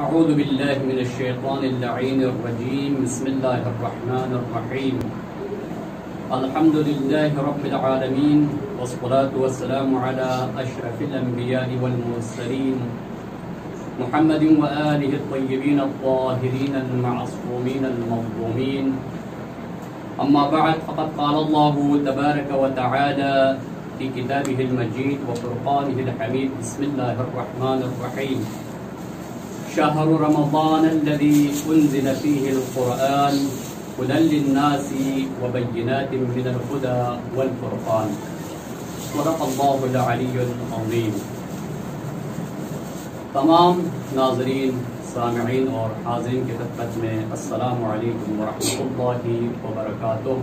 اعوذ باللہ من الشیطان اللعین الرجیم بسم اللہ الرحمن الرحیم الحمد للہ رب العالمین والصلاة والسلام على اشرف الانبیاء والمرسلین محمد وآلہ الطیبین الطاہرین المعصومین المظلومین اما بعد فقد قال اللہ تبارک وتعالی في كتابه المجيد وفرقانه الحميد بسم الله الرحمن الرحيم شهر رمضان الذي أنزل فيه القرآن هدى للناس وبينات من الهدى والفرقان صدق الله العلي العظيم. تمام ناظرین، سامعین اور حاضرین کی خدمت میں السلام علیکم ورحمۃ اللہ وبرکاتہ.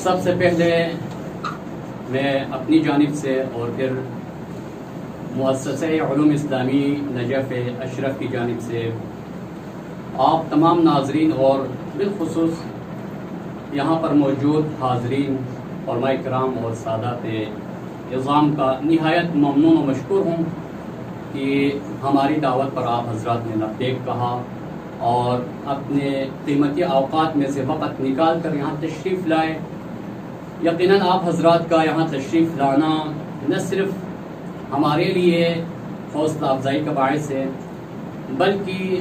سب سے پہلے میں اپنی جانب سے اور پھر مؤسسہ علوم اسلامی نجف اشرف کی جانب سے آپ تمام ناظرین اور بالخصوص یہاں پر موجود حاضرین علماء کرام اور سادات عظام کا نہایت ممنون و مشکور ہوں کہ ہماری دعوت پر آپ حضرات نے لبیک کہا اور اپنے قیمتی اوقات میں سے وقت نکال کر یہاں تشریف لائے. یقیناً آپ حضرات کا یہاں تشریف لانا نہ صرف ہمارے لیے حوصلہ افزائی کا باعث ہے بلکہ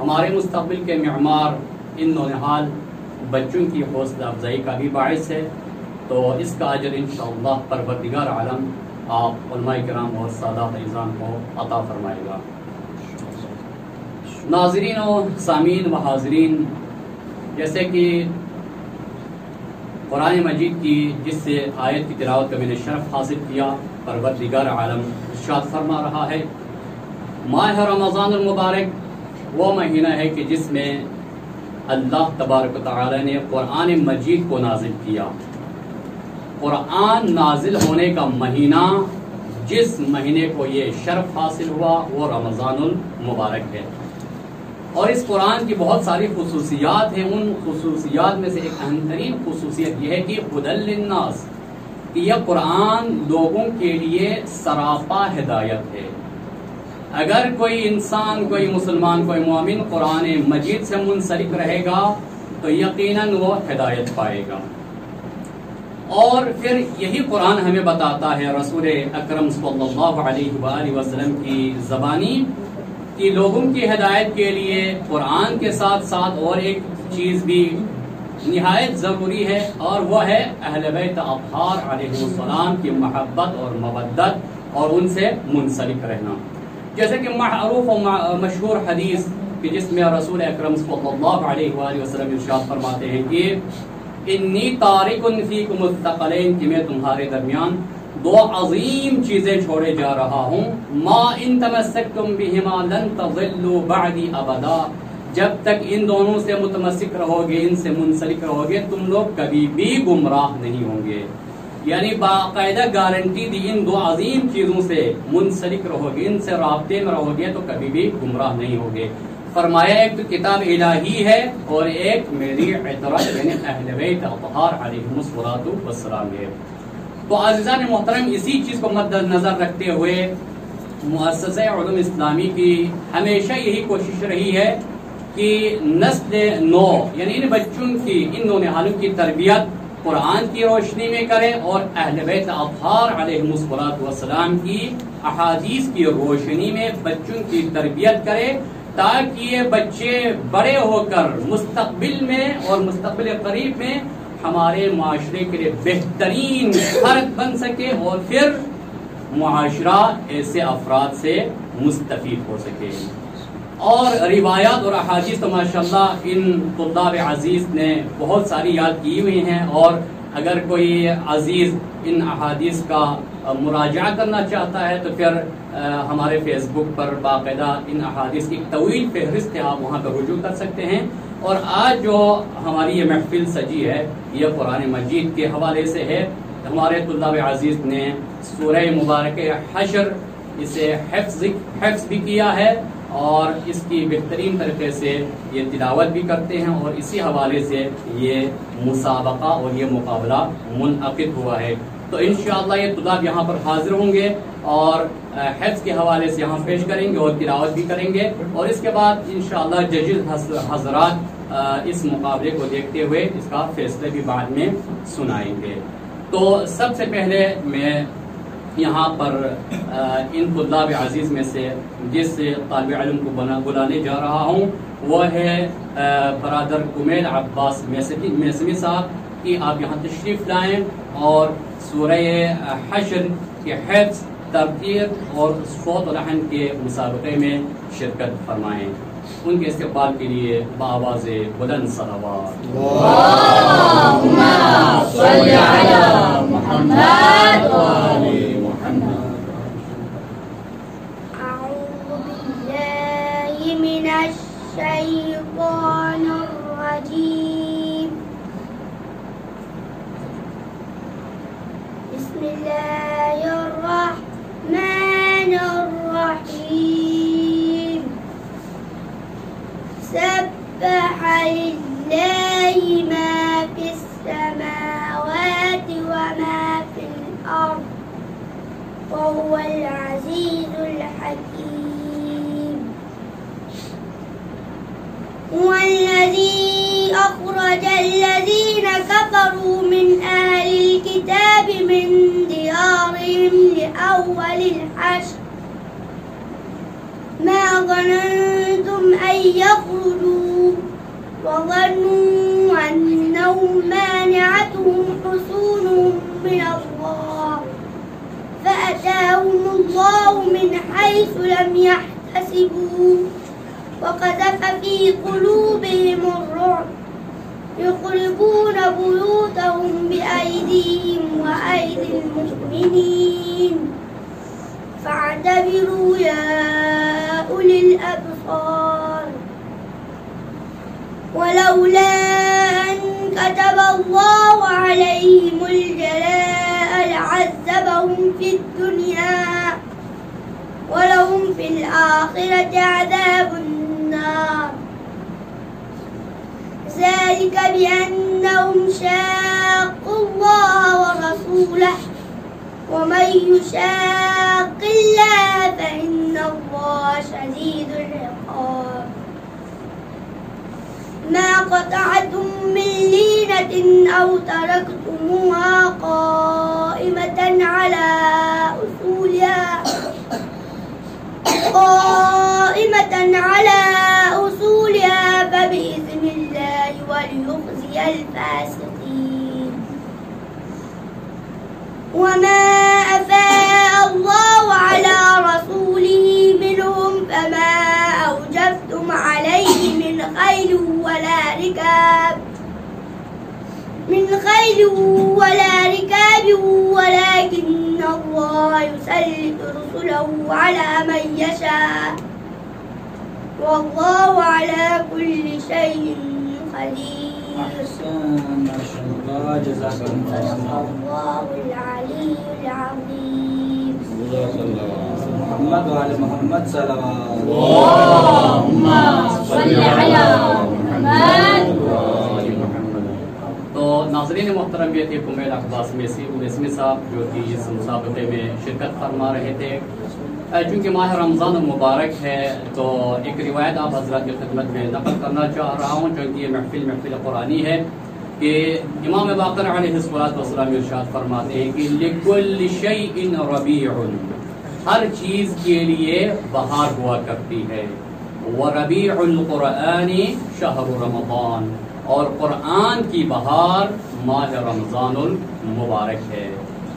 ہمارے مستقبل کے معمار ان نونہال بچوں کی حوصلہ افزائی کا بھی باعث ہے. تو اس کا اجر انشاءاللہ پروردگار عالم آپ علماء کرام اور سادات اعظام کو عطا فرمائے گا. ناظرین و سامعین و حاضرین، جیسے کہ قرآن مجید کی جس سے آیت کی تلاوت کا میں نے شرف حاصل کیا، پروردگار عالم ارشاد فرما رہا ہے ماہ رمضان المبارک وہ مہینہ ہے کہ جس میں اللہ تبارک و تعالی نے قرآن مجید کو نازل کیا. قرآن نازل ہونے کا مہینہ جس مہینے کو یہ شرف حاصل ہوا وہ رمضان المبارک ہے. اور اس قرآن کی بہت ساری خصوصیات ہیں. ان خصوصیات میں سے ایک اہم ترین خصوصیت یہ ہے کہ ہدی للناس، کہ یہ قرآن لوگوں کے لیے سراپا ہدایت ہے. اگر کوئی انسان، کوئی مسلمان، کوئی مومن قرآن مجید سے منسلک رہے گا تو یقیناً وہ ہدایت پائے گا. اور پھر یہی قرآن ہمیں بتاتا ہے رسول اکرم صلی اللہ علیہ وآلہ وسلم کی زبانی کہ لوگوں کی ہدایت کے لیے قرآن کے ساتھ ساتھ اور ایک چیز بھی نہایت ضروری ہے، اور وہ ہے اہل بیت اطہار علیہ السلام کی محبت اور مودت اور ان سے منسلک رہنا. جیسے کہ معروف و مشہور حدیث کہ جس میں رسول اکرم صلی اللہ علیہ وآلہ وسلم ارشاد فرماتے ہیں کہ انی تارک فیکم الثقلین، کہ میں تمہارے درمیان دو عظیم چیزیں چھوڑے جا رہا ہوں. ما ان تمسکتم بہما لن تضلوا بعدی ابدا، جب تک ان دونوں سے متمسک رہو گے، ان سے منسلک رہو گے، تم لوگ کبھی بھی گمراہ نہیں ہوں گے. یعنی باقاعدہ گارنٹی دی، ان دو عظیم چیزوں سے منسلک رہو گے، ان سے رابطے میں رہو گے تو کبھی بھی گمراہ نہیں ہوگے. فرمایا ایک تو کتاب الہی ہے اور ایک میری اعتراض یعنی اہل بیت اطہار علیہم الصلوۃ والسلام ہے. تو عزیزان محترم، اسی چیز کو مد نظر رکھتے ہوئے مؤسسہ علوم اسلامی کی ہمیشہ یہی کوشش رہی ہے کہ نسل نو یعنی ان بچوں کی، ان نونہالوں کی تربیت قرآن کی روشنی میں کرے اور اہل بیت اطہار علیہم الصلوۃ والسلام کی احادیث کی روشنی میں بچوں کی تربیت کرے، تاکہ یہ بچے بڑے ہو کر مستقبل میں اور مستقبل قریب میں ہمارے معاشرے کے لیے بہترین فرد بن سکے اور پھر معاشرہ ایسے افراد سے مستفید ہو سکے. اور روایات اور احادیث تو ماشاءاللہ ان طلاب عزیز نے بہت ساری یاد کی ہوئی ہیں، اور اگر کوئی عزیز ان احادیث کا مراجعہ کرنا چاہتا ہے تو پھر ہمارے فیس بک پر باقاعدہ ان احادیث کی طویل فہرست ہے، آپ وہاں پر رجوع کر سکتے ہیں. اور آج جو ہماری یہ محفل سجی ہے یہ قرآن مجید کے حوالے سے ہے. ہمارے طلاب عزیز نے سورہ مبارکہ حشر اسے حفظ بھی کیا ہے اور اس کی بہترین طریقے سے یہ تلاوت بھی کرتے ہیں، اور اسی حوالے سے یہ مسابقہ اور یہ مقابلہ منعقد ہوا ہے. تو انشاءاللہ یہ طلاب یہاں پر حاضر ہوں گے اور حفظ کے حوالے سے یہاں پیش کریں گے اور تلاوت بھی کریں گے، اور اس کے بعد انشاءاللہ ججز حضرات اس مقابلے کو دیکھتے ہوئے اس کا فیصلہ بھی بعد میں سنائیں گے۔ تو سب سے پہلے میں یہاں پر ان طلاب عزیز میں سے جس طالب علم کو بلانے جا رہا ہوں وہ ہے برادر کمیل عباس میسمی صاحب، کہ آپ یہاں تشریف لائیں اور سورہ حشر کے حفظ، ترتیل اور صوت و لحن کے مسابقے میں شرکت فرمائیں۔ ان کے استقبال کے لیے بآواز بلند صلوات۔ اللہم صل علی محمد و آل محمد۔ اعوذ باللہ من الشیطان الرجیم، بسم اللہ الرحمن الرحیم، سبح للہ ما فی السماوات وما فی الارض وهو العزیز الحکیم، هو الذی اخرج الذین کفروا من اہل الكتاب من دیارهم لأول الحشر ما ظننتم أن يخرجوا وظنوا أنهم مانعتهم حصونهم من الله فأتاهم الله من حيث لم يحتسبوا وقذف في قلوبهم الرعب يخربون بيوتهم بأيديهم وأيدي المؤمنين فاعتبروا يا أولي الأبصار، ولولا أن كتب الله عليهم الجلاء لعذبهم في الدنيا ولهم في الآخرة عذاب النار، ذلك بأنهم شاقوا الله ورسوله ومن يشاق الله فإن الله شديد العقاب، ما قطعتم من لينة أو تركتموها قائمة على أصولها فبإذن الله وليخزي الفاسقين، وما أفاء الله على رسوله منهم فما أوجفتم عليه من خيل ولا ركاب ولكن الله يسلط رسله على من يشاء والله على كل شيء قدير۔ جزاک الله العلي العظيم۔ محمد وعلى محمد صلوات۔ اللهم صل على محمد۔ تو ناظرین محترم، یہ تھے کمیل عباس میسمی صاحب جو کہ اس مسابقے میں شرکت فرما رہے تھے۔ چونکہ ماہ رمضان المبارک ہے تو ایک روایت آپ حضرات کی خدمت میں نقل کرنا چاہ رہا ہوں، چونکہ یہ محفل قرآنی ہے کہ امام باقر علیہ السلام ارشاد فرماتے ہیں کہ لِكُلِّ شَيْءٍ رَبِيعٌ، ہر چیز کے لیے بہار ہوا کرتی ہے، وَرَبِيعُ الْقُرْآنِ شَهْرُ رمضان، اور قرآن کی بہار ماہ رمضان المبارک ہے۔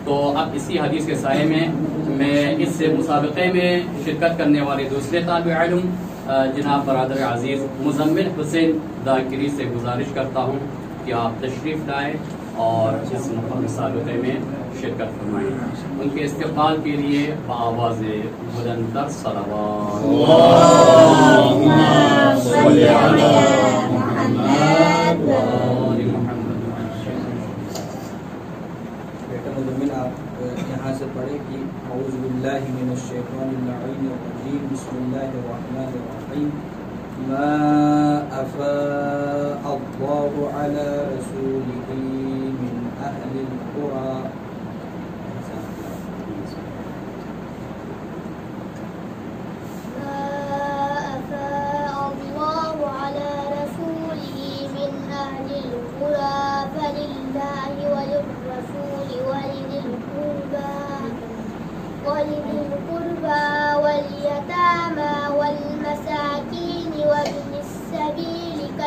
تو اب اسی حدیث کے سائے میں اس مسابقے میں شرکت کرنے والے دوسرے طالب علم جناب برادر عزیز مزمل حسین داکری سے گزارش کرتا ہوں کہ آپ تشریف لائیں اور اس مسابقے میں شرکت فرمائیں۔ ان کے استقبال کے لیے بآواز بلندتر صلوات۔ اللہم صل علی محمد و آل محمد۔ بیٹا مزمل آپ یہاں سے پڑھیں کہ اعوذ باللہ من الشیطان اللعین الرجیم، بسم اللہ الرحمن الرحیم، ما افاء اللہ علی رسولہ من اہل القرى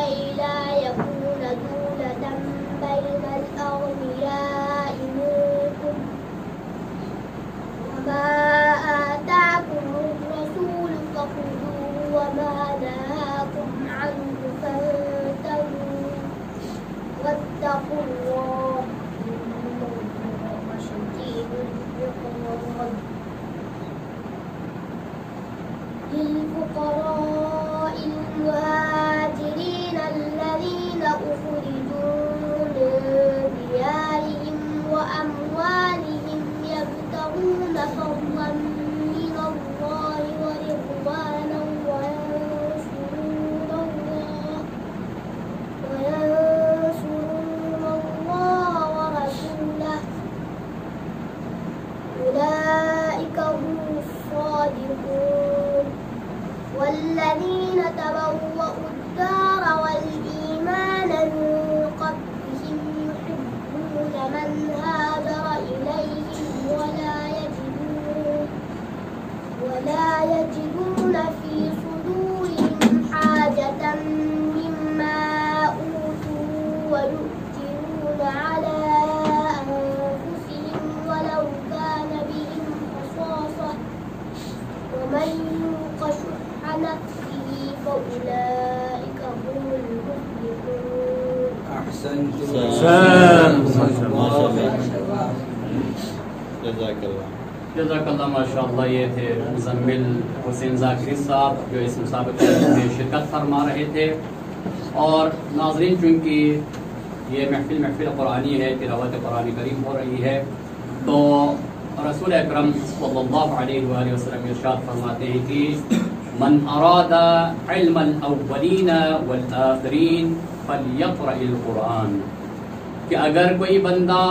لكي لا يكون دولة بين الأغنياء منكم وما آتاكم الرسول فخذوه وما نهاكم عنه فانتهوا واتقوا الله إن الله شديد العقاب. للفقراء المهاجرين الذين أخرجوا من ديارهم وأموالهم يبتغون فضلا من الله ورضوانا وينصرون الله ورسوله أولئك هم الصادقون. والذين تبوأوا الدار والإيمان من قبلهم يحبون من هاجر إليهم ولا يجدون في صدورهم حاجة مما أوتوا ويؤثرون على أنفسهم ولو كان بهم خصاصة ومن يوق شح نفسه فأولئك هم المفلحون. أحسنتم. جزاک اللہ. جزاک اللہ. ماشاء اللہ. یہ تھے مزمل حسین ذاکری صاحب جو اس مسابقے میں شرکت فرما رہے تھے. اور ناظرین چونکہ یہ محفل قرآنی ہے، تلاوت قرآن کریم ہو رہی ہے، تو رسول اکرم صلی اللہ علیہ وآلہ وسلم ارشاد فرماتے ہیں کہ من اراد علم الاولین والآخرین فلیقرأ القرآن، کہ اگر کوئی بندہ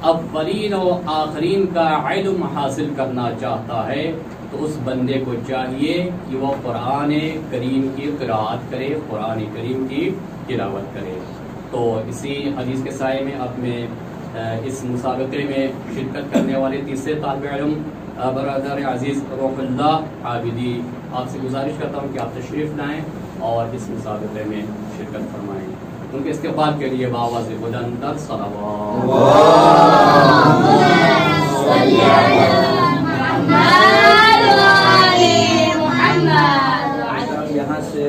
اولین و آخرین کا علم حاصل کرنا چاہتا ہے تو اس بندے کو چاہیے کہ وہ قرآن کریم کی قرأت کرے، قرآن کریم کی تلاوت کرے. تو اسی حدیث کے سائے میں اب میں اس مسابقے میں شرکت کرنے والے تیسرے طالب علم برادر عزیز روح اللہ عابدی، آپ سے گزارش کرتا ہوں کہ آپ تشریف لائیں اور اس مسابقے میں شرکت فرمائیں. ان کے استقبال کے لیے بآواز بلند تر صلوات. یہاں سے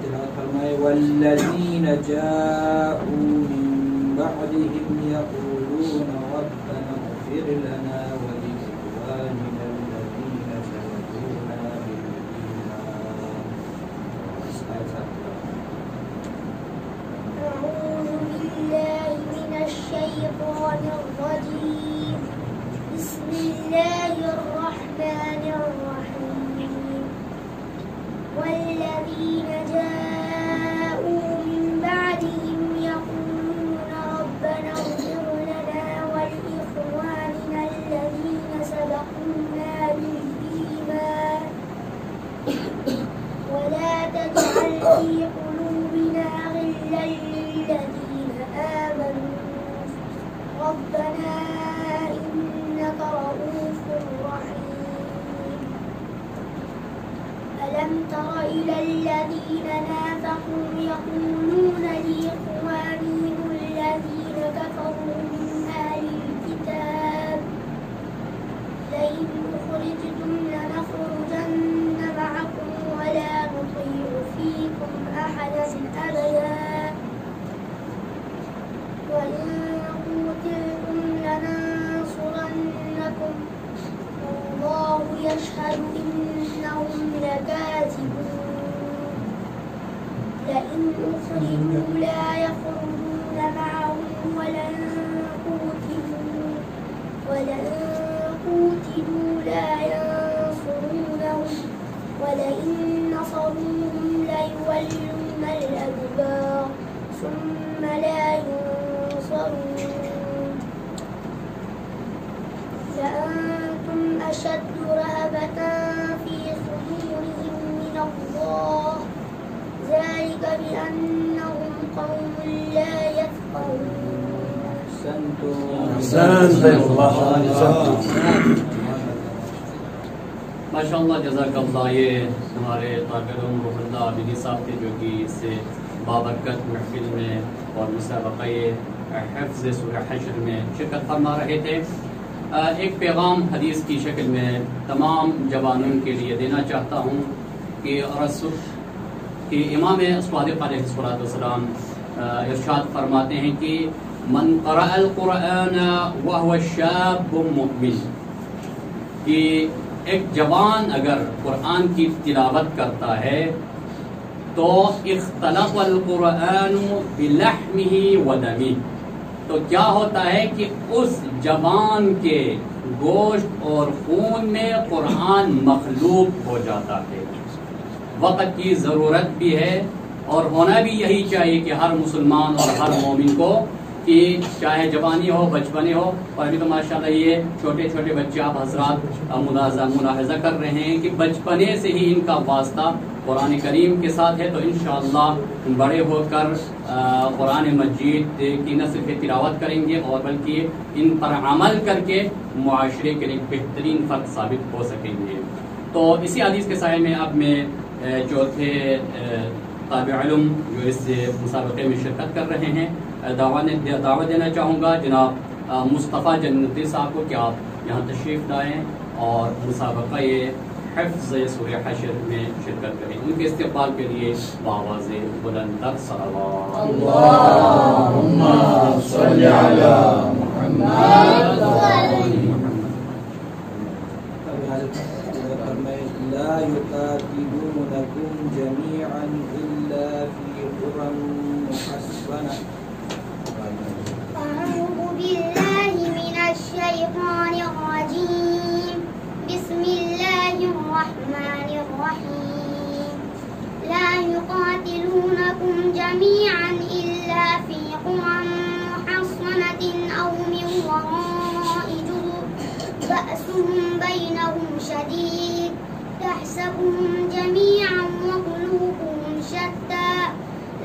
تلاوت فرمائے. والذین جاءوا من بعدهم يقولون ربنا اغفر لنا ولإخواننا الذين سبقونا بالإيمان. أعوذ بالله من الشيطان الرجيم. بسم الله الرحمن الرحيم. والذين جاءوا من بعدهم يقولون ربنا اغفر لنا ولإخواننا الذين سبقونا بالإيمان ولا تجعل في قلوبنا غلا للذين آمنوا ربنا إنك رؤوف رحيم. ألم تر إلى الذين نافقوا يقولون لإخوانهم الذين كفروا من أهل الكتاب لئن أخرجتم لنخرجن معكم ولا نطيع فيكم أحدا أبدا وإن قتلتم لننصرنكم والله يشهد إنهم لكاذبون. لئن أخرجوا لا يخرجون معهم ولن قوتلوا لا ينصرونهم ولئن نصروهم ليولون الأدبار ثم لا ينصرون. لأنتم أشد رهبة في صدورهم من الله ذلك بأنهم قوم لا يفقهون. ماشاء اللہ. جزاک اللہ. یہ ہمارے طالب علم روح اللہ عابدی صاحب تھے جو کہ اس سے بابرکت محفل میں اور مسابقہ حفظ سورہ حشر میں شرکت فرما رہے تھے. ایک پیغام حدیث کی شکل میں تمام جوانوں کے لیے دینا چاہتا ہوں کہ امام صادق علیہ السلام ارشاد فرماتے ہیں کہ من قرأ القرآن وهو شاب مؤمن، کہ ایک جوان اگر قرآن کی تلاوت کرتا ہے تو اختلط القرآن بلحمه ودمه، تو کیا ہوتا ہے کہ اس جوان کے گوشت اور خون میں قرآن مخلوط ہو جاتا ہے. وقت کی ضرورت بھی ہے اور ہونا بھی یہی چاہیے کہ ہر مسلمان اور ہر مومن کو، کہ چاہے جوانی ہو بچپنے ہو. اور ابھی تو ماشاءاللہ یہ چھوٹے چھوٹے بچے آپ حضرات ملاحظہ کر رہے ہیں کہ بچپنے سے ہی ان کا واسطہ قرآن کریم کے ساتھ ہے. تو انشاءاللہ بڑے ہو کر قرآن مجید کی نہ صرف تلاوت کریں گے اور بلکہ ان پر عمل کر کے معاشرے کے لیے بہترین فرد ثابت ہو سکیں گے. تو اسی حدیث کے سائے میں اب میں چوتھے طالب علم جو اس مسابقے میں شرکت کر رہے ہیں دعوت دینا چاہوں گا جناب مصطفیٰ جنتی صاحب کو کہ آپ یہاں تشریف لائیں اور مسابقہ حفظ سورہ حشر میں شرکت کریں. ان کے استقبال کے لیے بآواز بلند تر صلوات. اللہم صلی علی محمد. لا يقاتلونكم جميعا إلا في قرى محصنة. أعوذ بالله من الشيطان الرجيم. بسم الله الرحمن الرحيم. لا يقاتلونكم جميعا إلا في قرى محصنة أو من وراء جدر بأسهم بينهم شديد تحسبهم جميعا وقلوبهم شتى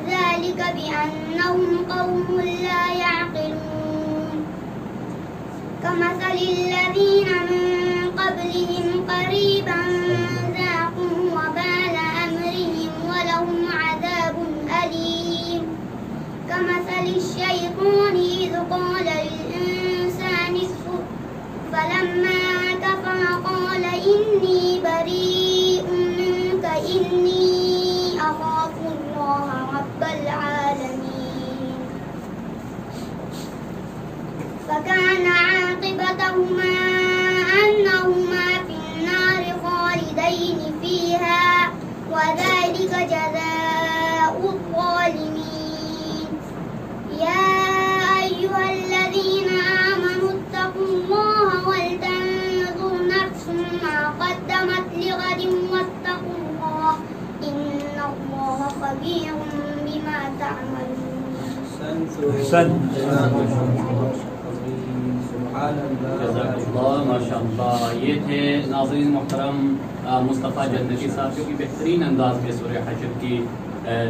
ذلك بأنهم قوم لا يعقلون. كمثل الذين من قبلهم قريبا ذاقوا وبال أمرهم ولهم عذاب أليم. كمثل الشيطان إذ قال للإنسان اكفر فلما كفر قال إني بريء منك إني أخاف الله رب العالمين. فكان عاقبتهما أنهما في النار خالدين فيها وذلك جزاء الظالمين. يا أيها الذين آمنوا اتقوا الله ولتنظر نفس ما قدمت لغد واتقوا الله إن الله خبير بما تعملون. ماشاء اللہ. یہ تھے ناظرین محترم مصطفیٰ جنتی صاحب جو کہ بہترین انداز میں سورہ حشر کی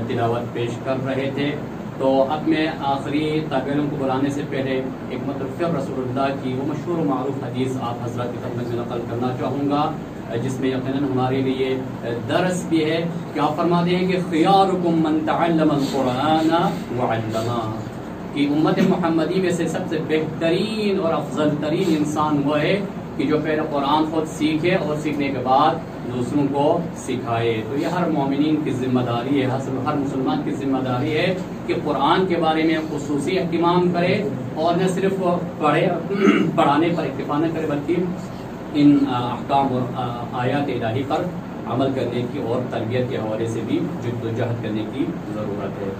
تلاوت پیش کر رہے تھے. تو اب میں آخری طالب علم کو بلانے سے پہلے ایک مترفع رسول اللہ کی وہ مشہور و معروف حدیث آپ حضرات کی خدمت میں نقل کرنا چاہوں گا جس میں یقیناً ہمارے لیے درس بھی ہے کہ آپ فرماتے ہیں کہ خیارکم من تعلم القرآن وعلمہ، کہ امت محمدی میں سے سب سے بہترین اور افضل ترین انسان وہ ہے کہ جو پہلے قرآن خود سیکھے اور سیکھنے کے بعد دوسروں کو سکھائے. تو یہ ہر مومنین کی ذمہ داری ہے، ہر مسلمان کی ذمہ داری ہے کہ قرآن کے بارے میں خصوصی اہتمام کرے اور نہ صرف پڑھانے پر اکتفا نہ کرے بلکہ ان احکام اور آیات الہی پر عمل کرنے کی اور تربیت کے حوالے سے بھی جد و جہد کرنے کی ضرورت ہے.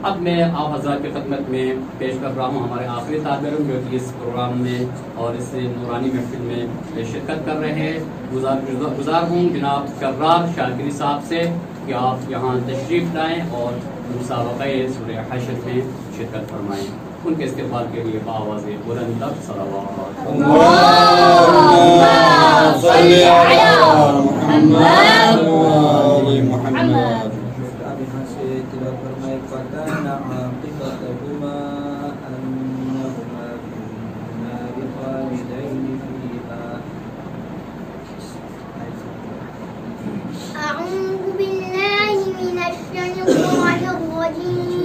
اب میں آپ حضرات کی خدمت میں پیش کر رہا ہوں ہمارے آخری طالب علم جو کہ اس پروگرام میں اور اس نورانی محفل میں شرکت کر رہے ہیں. گزار ہوں جناب کرار شاکری صاحب سے کہ آپ یہاں تشریف لائیں اور مسابقہ سورہ حشر میں شرکت فرمائیں. ان کے استقبال کے لیے بآواز بلند تر صلوات. اللہم صلی علی محمد وآل محمد. اب یہاں سے تلاوت فرمائے فَكَانَ عَاقِبَتُهُمَا أَنَّهُمَا فِي النَّارِ خَالِدَيْنِ فِيهَا. أعوذ بالله من الشيطان الرجيم.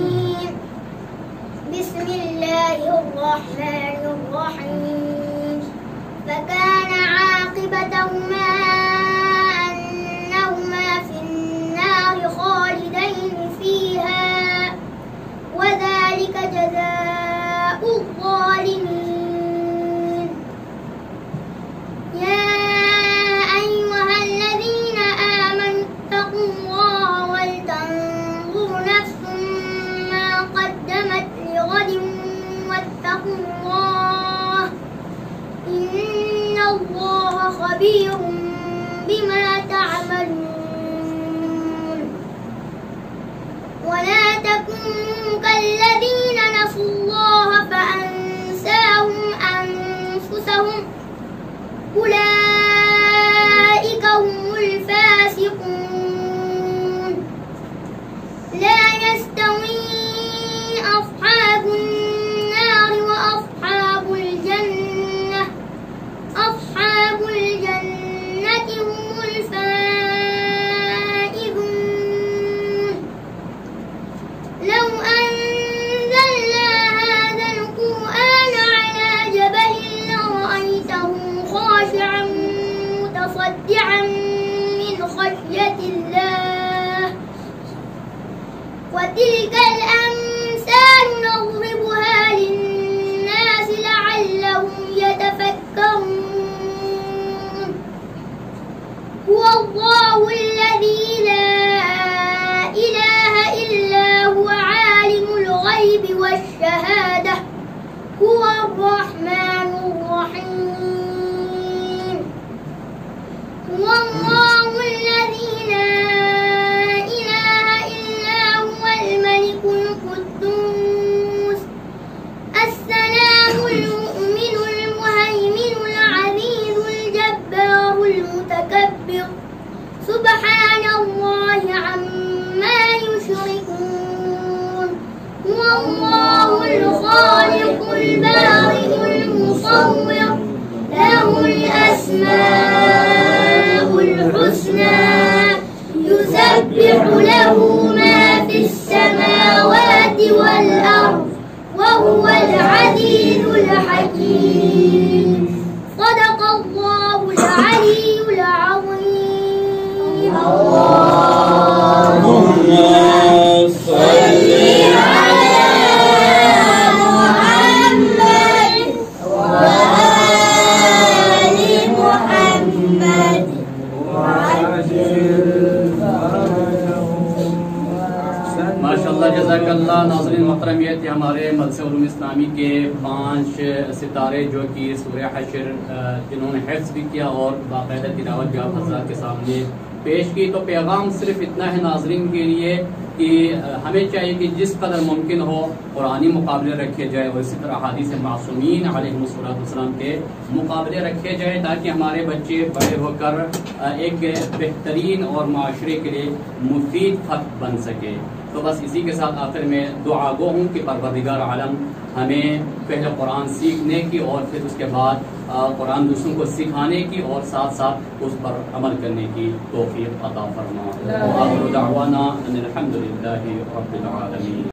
خبير بما تعملون ولا تكونوا كالذين نسوا الله فأنساهم أنفسهم أولئك هم الفاسقون لا يستوي أصحاب النار وأصحاب الجنة أصحاب الجنة هم الفائزون لو أنزلنا هذا القرآن على جبل لرأيته خاشعا متصدعا من خشية الله وتلك الأمثال نضربها للناس لعلهم يتفكرون هو الله الذي لا إله إلا هو عالم الغيب والشهادة هو الرحمن الرحيم هو الله الذي لا إله إلا هو الملك القدوس السلام المؤمن المهيمن العزيز الجبار المتكبر سبحان الله عما يشركون هو الله الخالق البارئ المصور له الأسماء الحسنى يسبح له ما في السماوات والأرض وهو العزيز الحكيم صدق الله العلي العظيم اللهم صل على محمد وآل محمد ماشاءاللہ جزاک اللہ. ناظرین محترم، یہ تھے ہمارے مدرسہ علوم اسلامی کے 5 ستارے جو کہ سورہ حشر جنہوں نے حفظ بھی کیا اور باقاعدہ تلاوت بھی آپ حضرات کے سامنے پیش کی. تو پیغام صرف اتنا ہے ناظرین کے لیے کہ ہمیں چاہیے کہ جس قدر ممکن ہو قرآنی مقابلے رکھے جائے اور اسی طرح احادیث معصومین علیہ السلام کے مقابلے رکھے جائے تاکہ ہمارے بچے بڑے ہو کر ایک بہترین اور معاشرے کے لیے مفید فرد بن سکے. تو بس اسی کے ساتھ آخر میں دعا گو ہوں کہ پروردگار عالم ہمیں پہلے قرآن سیکھنے کی اور پھر اس کے بعد قرآن دوسروں کو سکھانے کی اور ساتھ ساتھ اس پر عمل کرنے کی توفیق عطا فرما. وآخر دعوانا ان الحمد للہ رب العالمین.